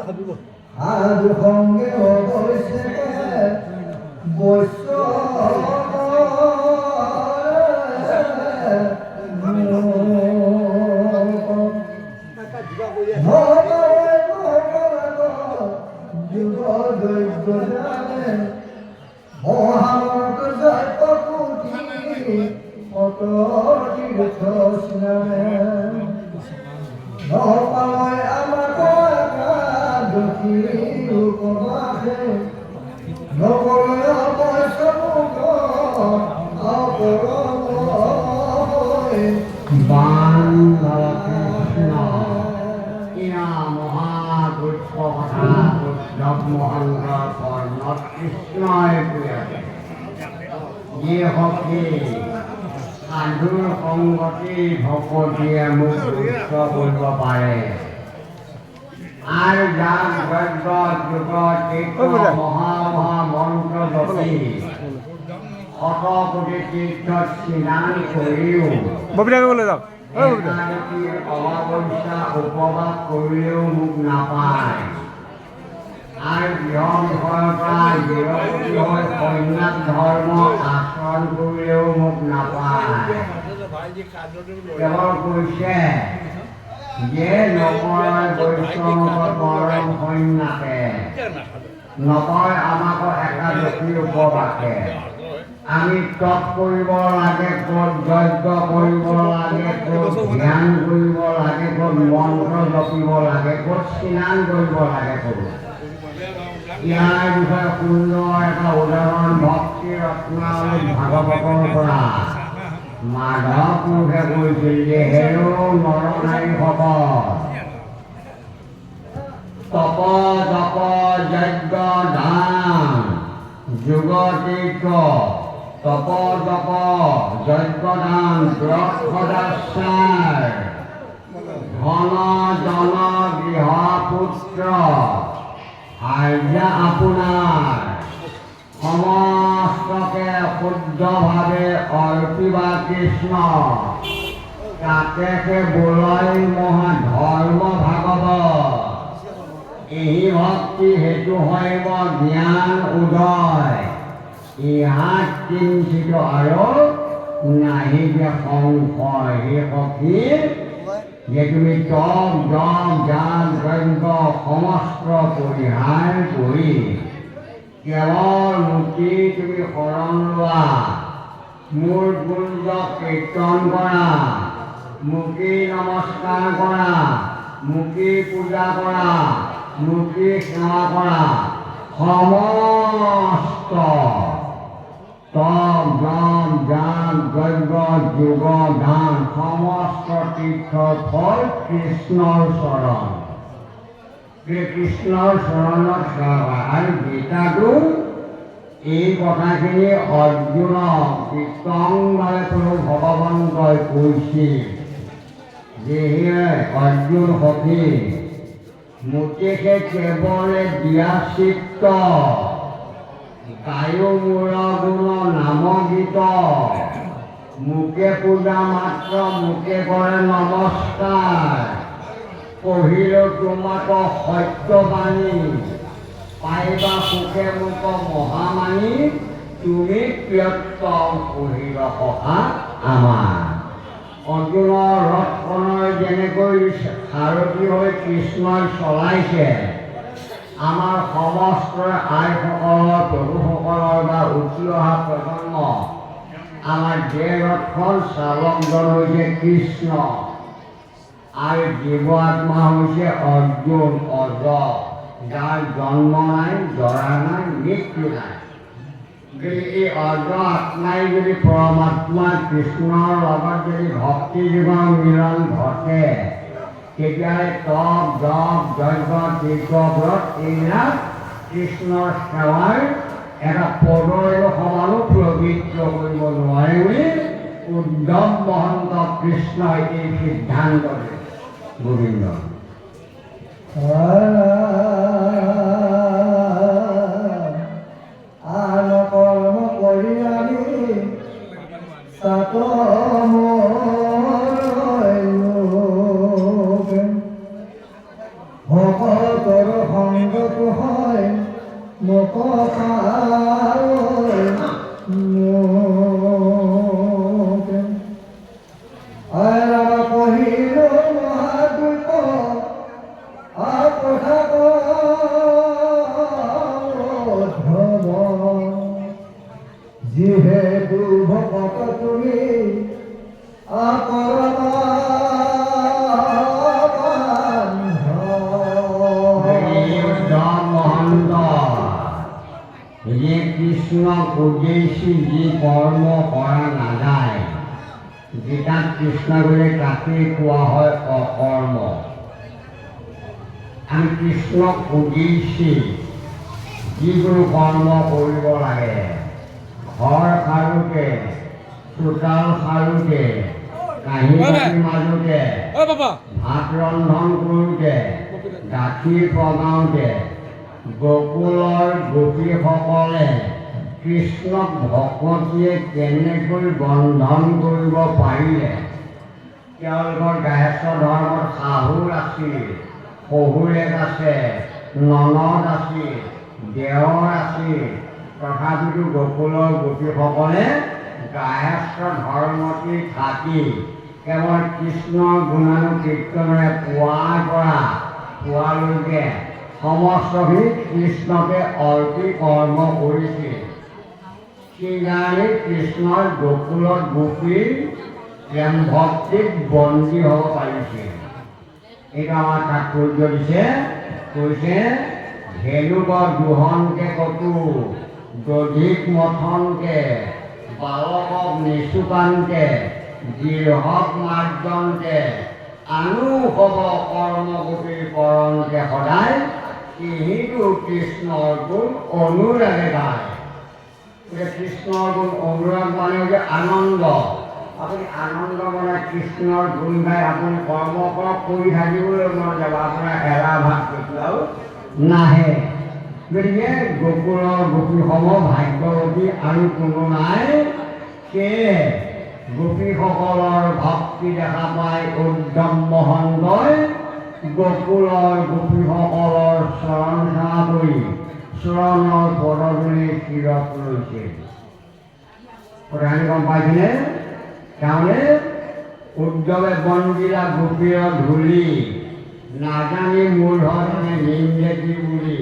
আজ সঙ্গে অবশ্যে বৈশ্য সাধুৰ সংগতি ভকতিয়ে মোক দুষ্ট কৰিব পাৰে আৰু যাক যজ্ঞ যুগ তীৰ্থ মহা মন্ত্ৰ জপি শত কোটি তীৰ্থত স্নান কৰিও অমাৱস্যা উপবাস কৰিলেও মোক নাপায় আৰ বিষয়ৰ পৰা বিৰক্তি হৈ সন্ন্যাস ধৰ্ম আচৰণ কৰিলেও মোক নাপায় কেৱল কৈছে যে নকয় বৈষ্ণৱ মৰম সন্ন্যাসে নকয় আমাক একাদশী উপবাসে আমি তপ কৰিব লাগে ক'ত যজ্ঞ কৰিব লাগে ক'ত ধ্যান কৰিব লাগে ক'ত মন্ত্ৰ জপিব লাগে ক'ত স্নান কৰিব লাগে ক'ত ইয়াৰ বিষয়ে সুন্দৰ এটা উদাহৰণ ভক্তি ৰত্নাৱলী ভাগৱতৰ পৰা মাধৱ পুৰুষে কৈছিল যে হেৰৌ নৰনাৰীসকল তপ জপ যজ্ঞ দান যোগ তীৰ্থ তপ জপ যজ্ঞ দান ব্ৰত সদাচাৰ ধন জন গৃহ পুত্ৰ আজ্ঞা আপোনাৰ সমস্তকে শুদ্ধভাৱে অৰ্পিবা কৃষ্ণ তাকে বোলাই মহা ধৰ্ম ভাগৱত এই ভক্তি হেতু হইব জ্ঞান উদয় ইহাত কিঞ্চিত আৰু নাহিবে সংশয় হে সখী যে তুমি তপ জপ জ্ঞান যজ্ঞ সমস্ত পৰিহাৰ কৰি কেৱল মুক্তি তুমি শৰণ লোৱা মোৰ গুঞ্জ কীৰ্তন কৰা মুখী নমস্কাৰ কৰা মুখী পূজা কৰা মুখী সেৱা কৰা সমস্ত তপ জপ জ্ঞান যজ্ঞ যোগ দান সমস্ত তীৰ্থৰ ফল কৃষ্ণৰ চৰণ কৃষ্ণৰ চৰণত সেৱা আৰু গীতাটো এই কথাখিনি অৰ্জুনক বিতংভাৱে কোনো ভগৱন্তই কৈছিল যে হে অৰ্জুন সখী মোকেহে কেৱলে দিয়া চিত্ত গায়ো মোৰ গুণ নাম গীত মুকে পূজা মাত্ৰ মুকে কৰে নমস্কাৰ পঢ়িলেও তোমাক সত্যবাণী পাইবা সুখে মোক মহামানী তুমি প্ৰিয়তম পঢ়িব সহা আমাৰ অৰ্জুনৰ ৰথখনৰ যেনেকৈ সাৰথী হৈ কৃষ্ণই চলাইছে আমাৰ সমস্ত আইসকলৰ প্ৰভুসকলৰ বা উঠি অহা প্ৰজন্ম আমাৰ যে ৰথখন চালকজন হৈছে কৃষ্ণ আৰু জীৱ আত্মা হৈছে অৰ্জুন অজ যাৰ জন্ম নাই জৰা নাই মৃত্যু নাই যদি এই অজ আত্মাই যদি পৰমাত্মা কৃষ্ণৰ লগত যদি ভক্তি জীৱন মিলন ঘটে তেতিয়াহ'লে তপ জপ যজ্ঞ তীৰ্থ ব্ৰত এইবিলাক কৃষ্ণৰ সেৱাৰ এটা পদৰ সমানো পবিত্ৰ কৰিব নোৱাৰে বুলি উদ্ধৱ মহন্ত কৃষ্ণই এই সিদ্ধান্ত দিয়ে গোবিন্দ আন কৰ্ম কৰি আমি ভকতৰ হয় মোক পায় মোক আৰা কহিল মহাদুত আপসাব ধব যিহেতু ভকত তুমি কৃষ্ণ উদ্দেশ্যি যি কৰ্ম কৰা নাযায় গীতাত কৃষ্ণ বুলি তাকেই কোৱা হয় অকৰ্ম। আমি কৃষ্ণক উদ্দেশ্যি যিকোনো কৰ্ম কৰিব লাগে। ঘৰ সাৰোঁতে, চোতাল সাৰোঁতে, কাঁহী বাতিৰ মাজতে, ভাত ৰন্ধন কৰোঁতে, গাখীৰ পগাওঁতে গোকুলৰ গোপীসকলে কৃষ্ণক ভকতিয়ে কেনেকৈ বন্ধন কৰিব পাৰিলে। তেওঁলোকৰ গায়ত্ৰী ধৰ্মত শাহুৰ আছিল, শহুৰেক আছে, ননদ আছিল, দেৱৰ আছিল। তথাপিতো গোকুলৰ গোপীসকলে গায়ত্ৰী ধৰ্মটি থাকি কেৱল কৃষ্ণৰ গুণানুকীৰ্তনেৰে পুৱাৰ পৰা পুৱালৈকে সমস্তখিনি কৃষ্ণকে অৰ্পি কৰ্ম কৰিছিল। সেইকাৰণে কৃষ্ণৰ গোকুলত গোপীৰ প্ৰেম ভক্তিত বন্দী হ'ব পাৰিছিল। এইটো আমাৰ তাৎপৰ্য দিছে, কৈছে ধেনুক দুহনকে কতো দধিক মথনকে বালকক নিচুকানকে দীৰ্ঘক মাৰ্জনকে আনু হ'ব কৰ্মগোপীৰ কৰণকে সদায় সিহিতো কৃষ্ণৰ গুণ অনুৰাগে গায়। কৃষ্ণৰ গুণ অনুৰাগ মানে হৈছে আনন্দ। আপুনি আনন্দ মানে কৃষ্ণৰ গুণ গাই আপুনি কৰ্ম কৰক, কৰি থাকিবলৈ মন যাব, আপোনাৰ এৰা ভাগ কেতিয়াও নাহে। গতিকে গোকুলৰ গোপীসমূহ ভাগ্যৱতী আৰু কোনো নাই। সেয়ে গোপীসকলৰ ভক্তি দেখা পাই উদ্ধৱ মহন্তই গোকুলৰ গোপীসকলৰ চৰণ সেৱা কৰি চৰণৰ পদধূলি শিৰত লৈছিল। কথাখিনি গম পাইছেনে? তাৰমানে উদ্ধৱে বন্দিলা গোপীৰ ধূলি নাজানি মূৰ্ধনে নিন্দে বুলি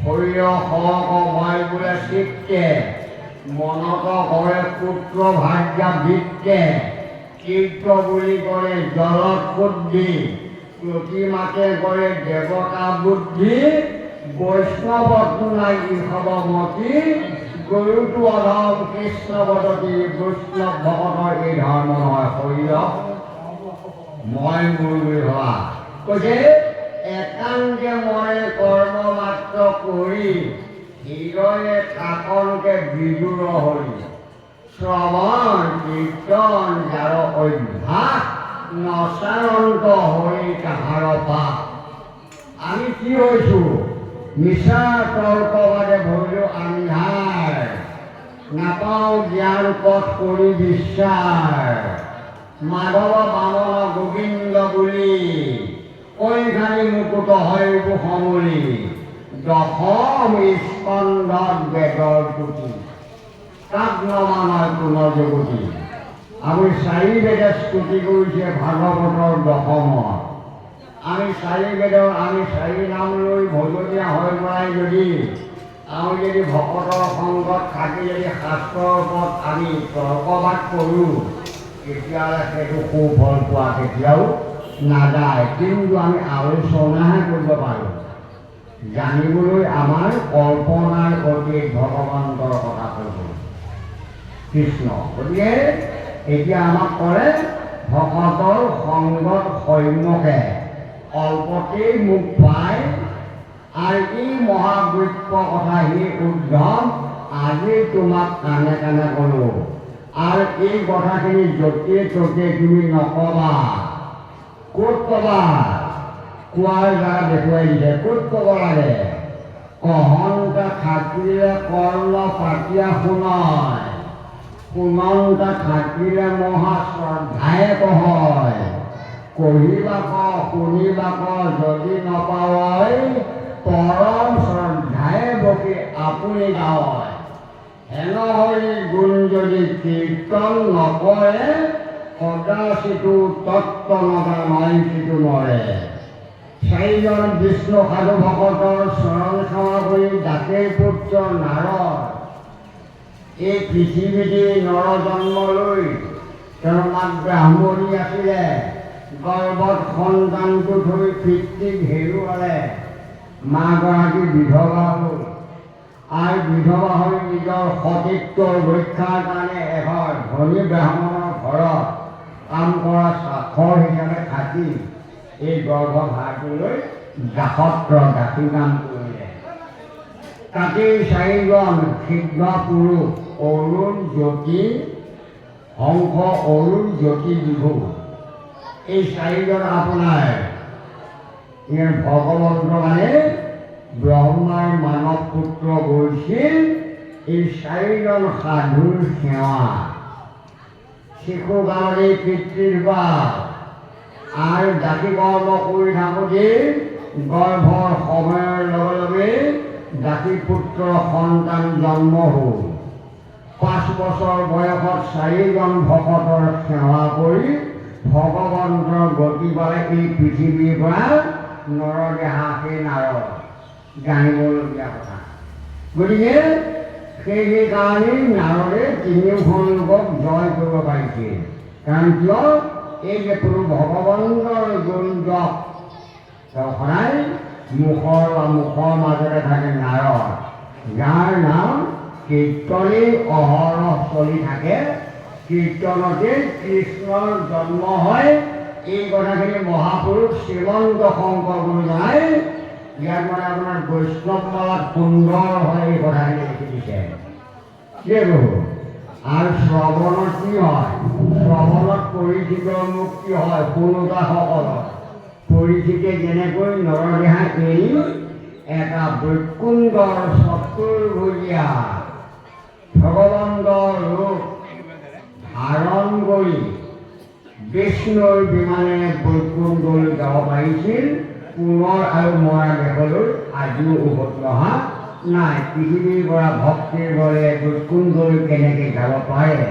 শৰীৰ সহক মই বোলে চিত্তে মনত কৰে পুত্ৰ ভাগ্যা বৃত্তে তীৰ্থ বুলি কৰে জলত বুদ্ধি প্ৰতিমাতে কৰে দেৱতা বুদ্ধি বৈষ্ণৱত নাই ঈশৱমতী গৰুটো অধম কৃষ্ণৱদতী। বৈষ্ণৱ ভকতৰ এই ধৰ্ম নহয়, শৰীৰক মই মোৰ বুলি ভবা। কৈছে একাংকে মই কৰ্ম মাত্ৰ কৰি হৃদয়ে থাকনকে বিদুৰ হৰি শ্ৰৱণ কীৰ্তন যাৰ অভ্যাস নচাৰন্ত হৰি তাহাৰ পাপ। আমি কি হৈছোঁ? মিছা তৰ্কবাদে ভৰিলো আন্ধাৰ, নাপাওঁ জ্ঞান পথ কৰি বিশ্বাস। মাধৱ বামন গোবিন্দ বুলি কৈখানি মুকুট হৰিব সমলি দশম স্কন্ধত বেদৰ পুথি তাক নমানয় পুনৰ্জগতি। আমি চাৰি বেদে স্তুতি কৰিছে ভাগৱতৰ দশমত। আমি চাৰি বেদৰ আমি চাৰি নাম লৈ ভজনীয়া হৈ পৰাই যদি আমি যদি ভকতৰ সংগত থাকি যদি শাস্ত্ৰৰ ওপৰত আমি তৰ্কবাদ কৰোঁ তেতিয়াহ'লে সেইটো সুফল পোৱা কেতিয়াও নাযায়। কিন্তু আমি আলোচনাহে কৰিব পাৰোঁ। জানিবলৈ আমাৰ কল্পনাৰ অতীত ভগৱন্তৰ কথা কৰিবলৈ কৃষ্ণ। গতিকে এতিয়া আমাক কৰে ভকতৰ সংগত সৈন্যকে অল্পতেই মোক পায়। আৰু এই মহাবৃক্ষ কথা সি উদ্ধৱ আজি তোমাক কাণে কাণে ক'লোঁ। আৰু এই কথাখিনি য'তে ত'তে তুমি নকবা। ক'ত ক'বা? কোৱাৰ জেগা দেখুৱাই দিছে। ক'ত ক'ব লাগে? কহন্তা থাকিলে কৰ্ণ পাতিয়া শুনয়, শুনন্তা থাকিলে মহা শ্ৰদ্ধায়ে কহয়। কহিবা ক শুনিবা ক যদি নপাৱই পৰম শ্ৰদ্ধায়ে বকি আপুনি গাৱয় হেন হৰি গুণ যদি কীৰ্তন নকৰে কদাচিতো তত্ত্ব নজানাই সিটো মৰে। চাৰিজন বিষ্ণু সাধু ভকতৰ চৰণ সেৱা কৰি জাতিৰ পুত্ৰ নাৰদ এই পৃথিৱীতে নৰ জন্ম লৈ তেওঁৰ মাক ব্ৰাহ্মণী আছিলে। গৰ্ভত সন্তানটো থৈ পিতৃক হেৰুৱালে। মাগৰাকী বিধৱা হ'ল আৰু বিধৱা হৈ নিজৰ সতীত্বৰ ৰক্ষাৰ কাৰণে এঘৰ ধনী ব্ৰাহ্মণৰ ঘৰত কাম কৰা চাখৰ হিচাপে থাকি এই গৰ্ভভাৰটো লৈ দাসত্ৰ দাসী কাম কৰিলে। তাতেই চাৰিজন সিদ্ধ পুৰুষ অৰুণ জ্যোতি হংস অৰুণ জ্যোতি বিভু এই চাৰিজন আপোনাৰ ইয়াৰ ভগৱন্ত মানে ব্ৰহ্মাৰ মানৱ পুত্ৰ গৈছিল। এই চাৰিজন সাধুৰ সেৱা শিশুকালৰ এই পিতৃৰ্বাদ আৰু জাতি কৰ্ম কৰি থাকোঁতে গৰ্ভৰ সময়ৰ লগে লগে জাতি পুত্ৰ সন্তান জন্ম হ'ল। 5 বছৰ বয়সত চাৰিজন ভকতৰ সেৱা কৰি ভগৱন্তৰ গতি পালে এই পৃথিৱীৰ পৰা নৰদেহা সেই নাৰদ জানিবলগীয়া কথা। গতিকে সেইকাৰণেই নাৰদে তিনিওখন লোকক জয় কৰিব পাৰিছিল। কাৰণ কিয় এই যে কোনো ভগৱন্তৰ গুণ জপ তেওঁ সদায় মুখৰ মাজতে থাকে নাৰদ, যাৰ নাম কীৰ্তনেই অহৰহ চলি থাকে। কীৰ্তনতে কৃষ্ণৰ জন্ম হয়। এই কথাখিনি মহাপুৰুষ শ্ৰীমন্ত শংকৰ গুৰুজনাই ইয়াত মানে আপোনাৰ বৈষ্ণৱমালাত সুন্দৰ হয় এই কথাখিনি লিখি দিছে। কি বহু আৰু শ্ৰৱণত কি হয়? শ্ৰৱণত পৰিচিতৰ মুক্তি হয়। শুনোতাসকলৰ পৰিচিতে যেনেকৈ নৰদেহা এৰি এটা বৈকুণ্ঠৰ চতুৰ্ভুজীয়া ভগৱন্তৰ ৰূপ ধাৰণ কৰি বিষ্ণুৰ বিমানেৰে বৈকুণ্ঠলৈ যাব পাৰিছিল। পুনৰ আৰু মৰা দেশলৈ আজিও উভতি অহা নাই। পৃথিৱীৰ পৰা ভক্তিৰ বলে বৈকুণ্ঠলৈ কেনেকৈ যাব পাৰে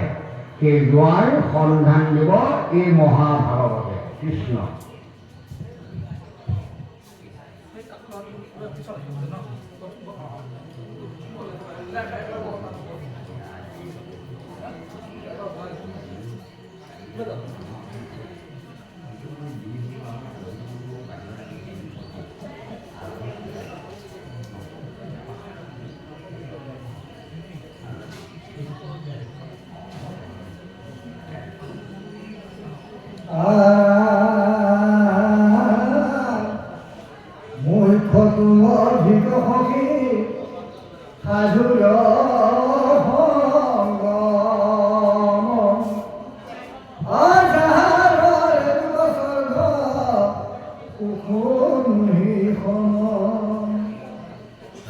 সেই যোৱাৰ সন্ধান দিব এই মহাভাগৱতে কৃষ্ণ। মূৰ্খটো অধিক সখী সাধুৰ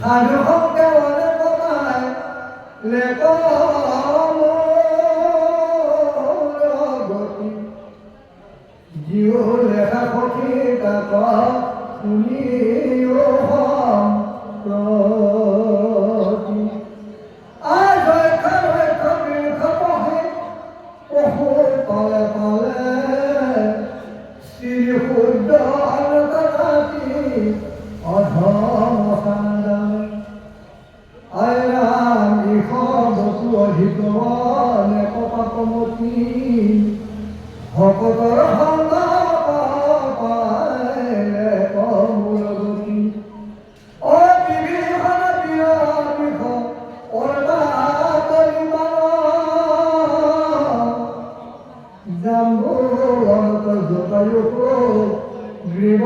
সাধু শব্দে বনাই লেখ জিও লেখা সখী তাক শুনিও সম্প্ৰতি পশু পালে পালে শ্ৰী শুদ্ধ ৰাতি অধম আইৰাম ইষ বসু অধিক পাপমতী ভকতৰ সংগ পাইলে কমূলগতি অ বিভীষণ বিষ অৰ্বা কৰিবান জাম্বুৱন্ত জটায়ুক গ্ৰীব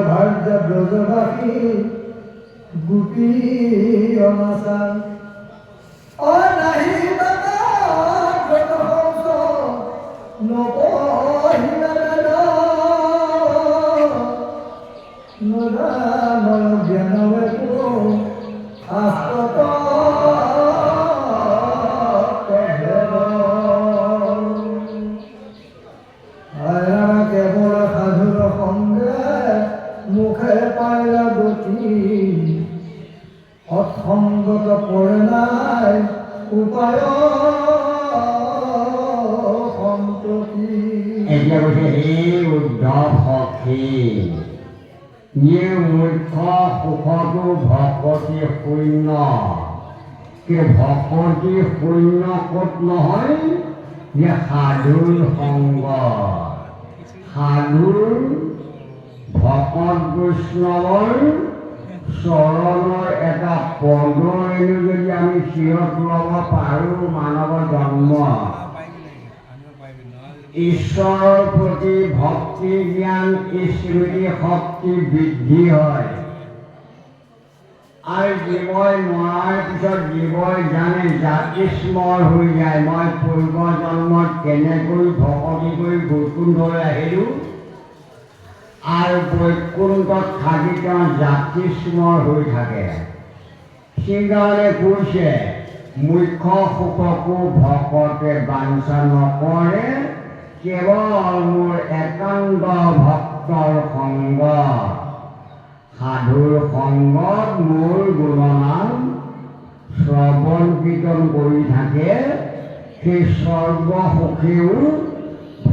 ভাৰ্য ব্ৰজবাসী গোপী অনাচাৰ অনাহি নপহিলা জ্ঞানবে আস্ত কেৱল সাধুৰ সংগে মুখে পাইলা গতি সৎসংগত পৰে নাই উপায় সন্ততি। এতিয়া কৈছে এই উদ্ধৱ সখী ইয়ে মুখ্য সুখটো ভকতি শূন্য কিন্তু ভকতি শূন্য ক'ত নহয় ইয়ে সাধুৰ সংগ সাধুৰ ভকত বৈষ্ণৱৰ চৰণৰ এটা পদৰেণু যদি আমি শিৰত ল'ব পাৰোঁ মানৱ জন্ম ঈশ্বৰৰ প্ৰতি ভক্তি জ্ঞান স্মৃতি শক্তি বৃদ্ধি হয় আৰু জীৱই মৰাৰ পিছত জীৱই জানে জাতিস্মৰ হৈ যায় মই পূৰ্ব জন্মত কেনেকৈ ভকতি কৰি বৈকুণ্ঠলৈ আহিলোঁ আৰু বৈকুণ্ঠত থাকি তেওঁ জাতিস্মৰ হৈ থাকে। সেইকাৰণে কৈছে মুখ্য সুখকো ভকতে বাঞ্ছা নকৰে কেৱল মোৰ একান্ত ভক্তৰ সংগ সাধুৰ সংগত মোৰ গুণনাম শ্ৰৱণ কীৰ্তন কৰি থাকে সেই সৰ্বসুখীও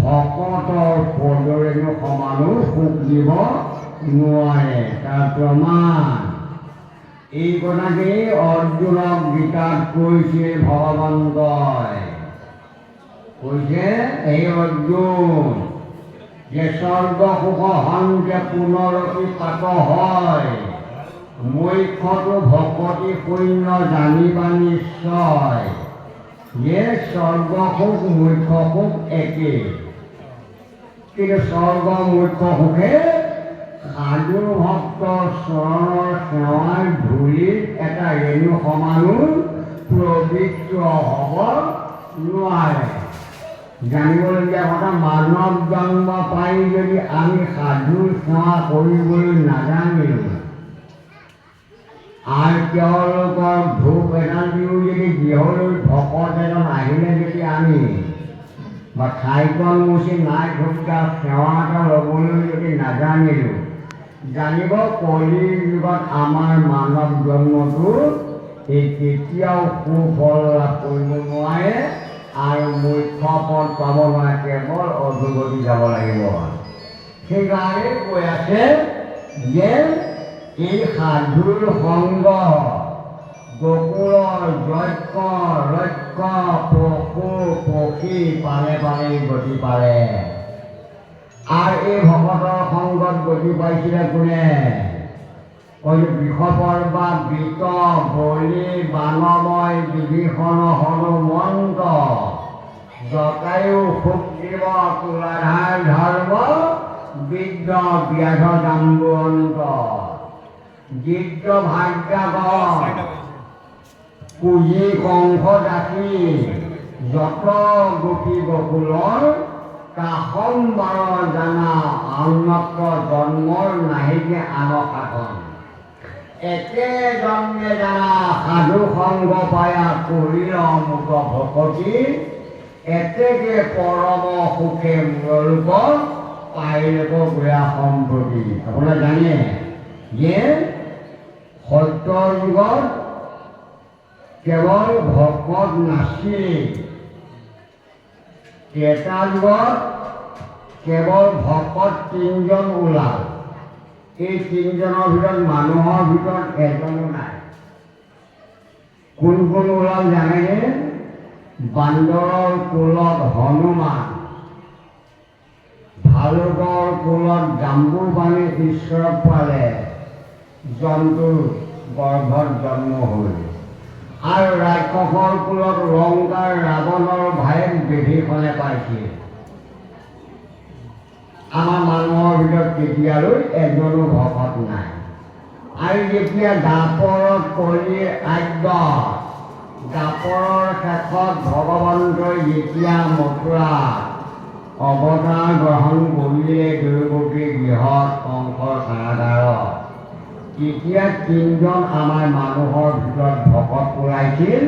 ভকতৰ পদৰেণু সমানো সুখ দিব নোৱাৰে। তাৰ প্ৰমাণ এই কথাকেই অৰ্জুনক গীতাত কৈছিল ভগৱন্তই কৈছে এই অৰ্জুন যে স্বৰ্গসুখ সন্তে পুনৰপি পাত হয় মুখ্যটো ভকতি শূন্য জানিবা নিশ্চয় যে স্বৰ্গসুখ মুখ্য সুখ একে কিন্তু স্বৰ্গ মুখ্য সুখে সাধু ভক্তৰ চৰণৰ সেৱাৰ ধূলিত এটা ৰেণু সমানো পবিত্ৰ হ'ব নোৱাৰে। জানিবলগীয়া কথা মানৱ জন্ম পাই যদি আমি সাধুৰ সেৱা কৰিবলৈ নাজানিলোঁ আৰু তেওঁলোকৰ ধূপ এডাল দিও যদি গৃহলৈ ভকত এজন আহিলে যদি আমি বা ঠাইকণ মুচি নাই ধূপটা সেৱা এটা ল'বলৈ যদি নাজানিলোঁ জানিব কলিৰ যুগত আমাৰ মানৱ জন্মটো এই কেতিয়াও সুফল লাভ কৰিব নোৱাৰে আৰু মুখ্য পদ পাব নোৱাৰে কেৱল অধোগতি যাব লাগিব। সেইকাৰণে কৈ আছে যে এই সাধুৰ সংগ গকুলৰ যজ্ঞ ৰক্ষ পশু পক্ষী পালে পালে গতি পালে আৰু এই ভকতৰ সংগত গতি পাইছিলে কোনে বৃষপৰ্বা বৃত বলি বানময় বিভীষণ হনুমন্ত জটায়ু সুগ্ৰীৱ তুলাধাৰ ধৰ্ম বিদ্য ব্যাধ জাম্বুৱন্ত জিদ্য ভাগ্যাগত কুজি কংস দাসী যত গোপী গকুলৰ কাষম্বাৰ জানা অন্যত্ৰ জন্মৰ নাহিকে আনশাসন একে জন্মে জানা সাধু সংগ পায়া কৰিল মুক ভকতি এতেকে পৰম সুখে মূলৰূপ পাইলেক গয়া সম্প্ৰতি। আপোনালোকে জানে যে সত্যৰ যুগত কেৱল ভকত নাছিল ত্ৰেতা যুগত কেৱল ভকত তিনিজন ওলাল এই তিনিজনৰ ভিতৰত মানুহৰ ভিতৰত এজনো নাই। কোন কোন ওলাল জানেনে বান্দৰৰ কুলত হনুমান ভালুকৰ কুলত জাম্বুবাণী ঈশ্বৰক পালে জন্তুৰ গৰ্ভত জন্ম হ'ল আৰু ৰাক্ষসৰ কুলত লংকাৰ ৰাৱণৰ ভায়েক বিভীষণে পাইছিল। আমাৰ মানুহৰ ভিতৰত তেতিয়ালৈ এজনো ভকত নাই আৰু যেতিয়া দাপৰত কলিৰ আদ্য দাপৰৰ শেষত ভগৱন্তই যেতিয়া মথুৰা অৱতাৰ গ্ৰহণ কৰিলে দুৰ্গতিৰ গৃহত কংসৰ কাৰাগাৰত যেতিয়া তিনিজন আমাৰ মানুহৰ ভিতৰত ভকত ওলাইছিল,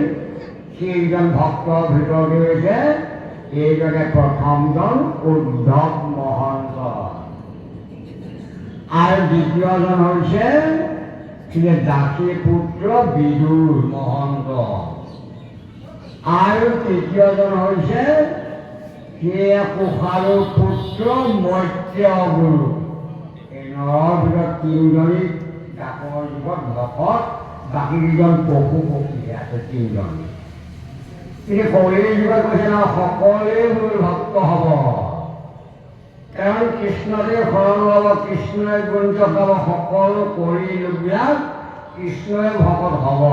সেইজন ভক্তৰ ভিতৰতে হৈছে এইজনে প্ৰথমজন উদ্ধৱ মহন্ত আৰু দ্বিতীয়জন হৈছে দাসী পুত্ৰ বিদুৰ মহন্ত আৰু তৃতীয়জন হৈছে কুশালৰ পুত্ৰ মৈত্য গুৰু। এই নৰ ভিতৰত তিনিজনী দাসৰ যুগত ভকত, বাকীকেইজন পশু পক্ষী আছে তিনিজন। কিন্তু কলিৰ যুগত কৈছে ন সকলোৱে মোৰ ভক্ত হ'ব, কাৰণ কৃষ্ণদেৱ শৰণ ল'ব, কৃষ্ণই গুঞ্জ গাব, সকলো কৰি লোকবিলাক কৃষ্ণই ভকত হ'ব।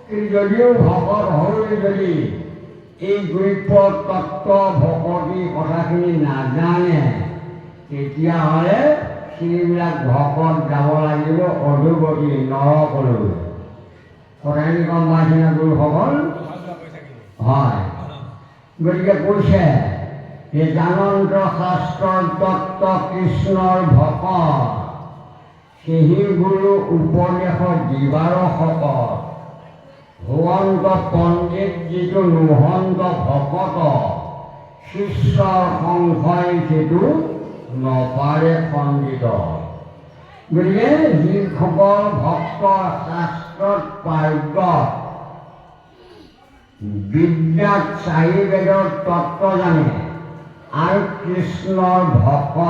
কিন্তু যদিও ভকত হৈ যদি এই গুৰুত্ব তত্ত্ব ভকতি কথাখিনি নাজানে, তেতিয়াহ'লে সেইবিলাক ভকত যাব লাগিব অধোগতি নৰকলৈ। কথাখিনি গম পাইছেনে গুৰুসকল? হয়, গতিকে কৈছে যে জানন্ত শাস্ত্ৰৰ তত্ত্ব কৃষ্ণৰ ভকত, সেই গুৰু উপদেশ দিবাৰ শকত, ভুৱন্ত পণ্ডিত যিটো নোহন্ত ভকত, শিষ্যৰ সংশয় সেইটো নপাৰে খণ্ডিত। গতিকে যিসকল ভক্ত শাস্ত্ৰত পাৰ্গত, বিদ্যাত চাৰি বেদৰ তত্ত্ব জানে আৰু কৃষ্ণৰ ভকত,